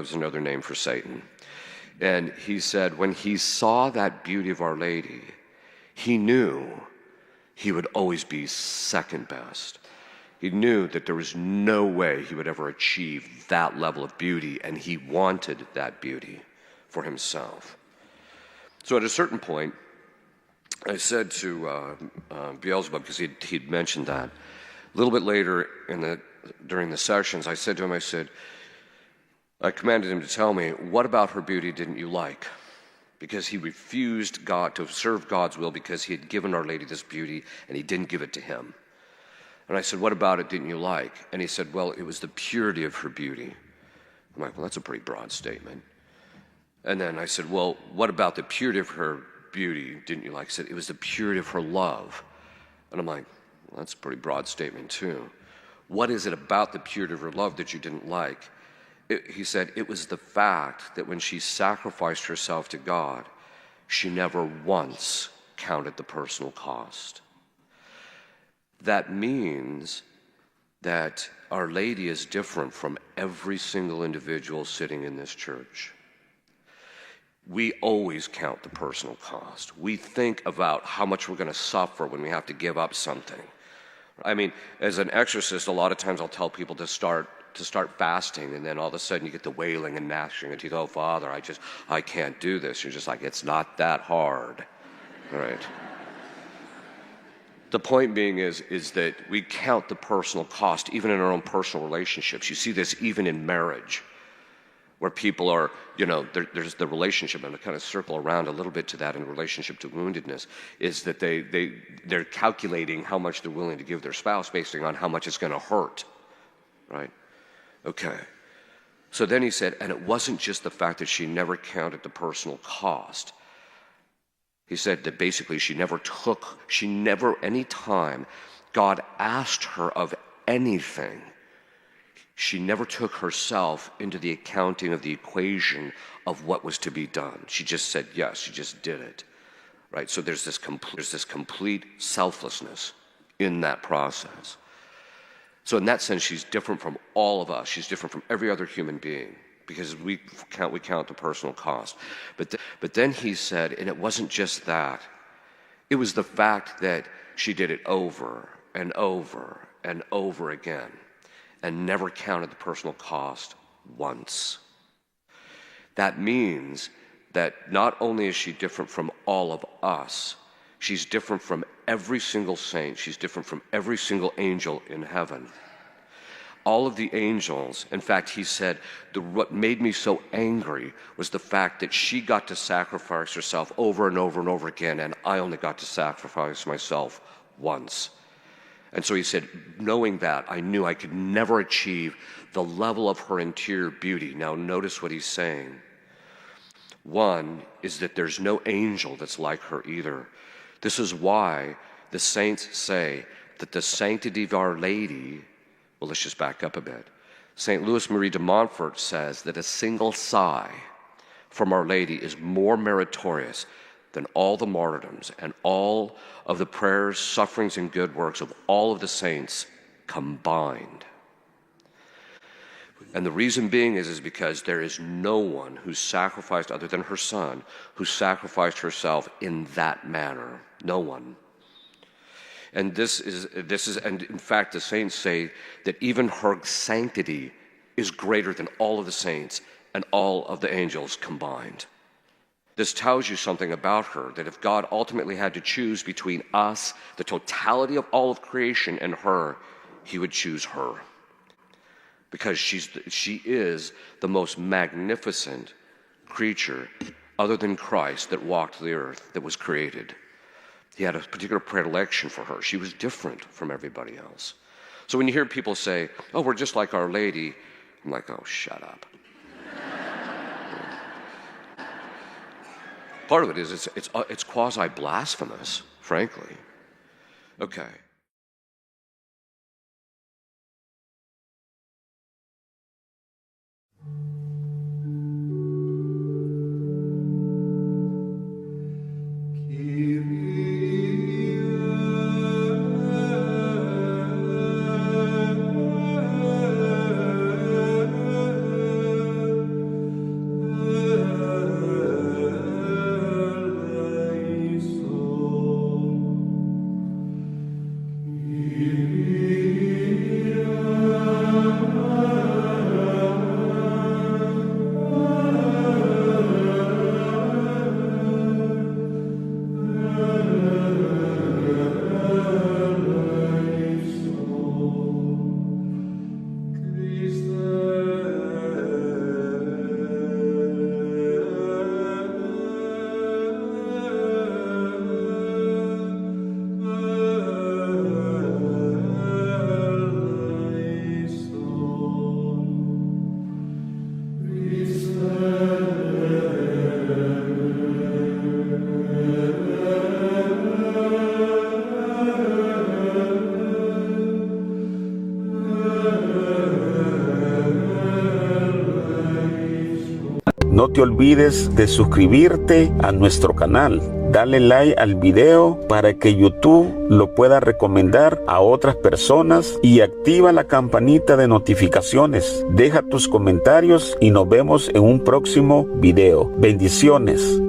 was another name for Satan. And he said when he saw that beauty of Our Lady, he knew he would always be second best. He knew that there was no way he would ever achieve that level of beauty, and he wanted that beauty for himself. So at a certain point, I said to Beelzebub, because he'd mentioned that, a little bit later during the sessions, I said to him, I commanded him to tell me, what about her beauty didn't you like? Because he refused God to serve God's will because he had given Our Lady this beauty and he didn't give it to him. And I said, what about it didn't you like? And he said, well, it was the purity of her beauty. I'm like, well, that's a pretty broad statement. And then I said, well, what about the purity of her beauty didn't you like? He said, it was the purity of her love. And I'm like, well, that's a pretty broad statement too. What is it about the purity of her love that you didn't like? He said, it was the fact that when she sacrificed herself to God, she never once counted the personal cost. That means that Our Lady is different from every single individual sitting in this church. We always count the personal cost. We think about how much we're going to suffer when we have to give up something. I mean, as an exorcist, a lot of times I'll tell people to start fasting, and then all of a sudden you get the wailing and gnashing of teeth. Oh, Father, I can't do this. You're just like, it's not that hard. All right. The point being is that we count the personal cost, even in our own personal relationships. You see this even in marriage, where people are, there's the relationship, and to kind of circle around a little bit to that in relationship to woundedness, is that they're calculating how much they're willing to give their spouse based on how much it's going to hurt, right? Okay. So then he said, and it wasn't just the fact that she never counted the personal cost. He said that basically she never, any time God asked her of anything, she never took herself into the accounting of the equation of what was to be done. She just said yes, she just did it, right? So there's this complete selflessness in that process. So in that sense, she's different from all of us. She's different from every other human being because we count the personal cost. But then he said, and it wasn't just that. It was the fact that she did it over and over and over again and never counted the personal cost once. That means that not only is she different from all of us, she's different from every single saint. She's different from every single angel in heaven. All of the angels, in fact, he said, what made me so angry was the fact that she got to sacrifice herself over and over and over again, and I only got to sacrifice myself once. And so he said, knowing that, I knew I could never achieve the level of her interior beauty. Now notice what he's saying. One is that there's no angel that's like her either. This is why the saints say that the sanctity of Our Lady, well, let's just back up a bit. St. Louis Marie de Montfort says that a single sigh from Our Lady is more meritorious than all the martyrdoms and all of the prayers, sufferings, and good works of all of the saints combined. And the reason being is because there is no one who sacrificed, other than her son, who sacrificed herself in that manner. No one. And this is, and in fact, the saints say that even her sanctity is greater than all of the saints and all of the angels combined. This tells you something about her, that if God ultimately had to choose between us, the totality of all of creation, and her, he would choose her. Because she is the most magnificent creature, other than Christ, that walked the earth, that was created. He had a particular predilection for her. She was different from everybody else. So when you hear people say, oh, we're just like Our Lady, I'm like, oh, shut up. Part of it is it's quasi-blasphemous, frankly. Okay. No te olvides de suscribirte a nuestro canal. Dale like al video para que YouTube lo pueda recomendar a otras personas y activa la campanita de notificaciones. Deja tus comentarios y nos vemos en un próximo video. Bendiciones.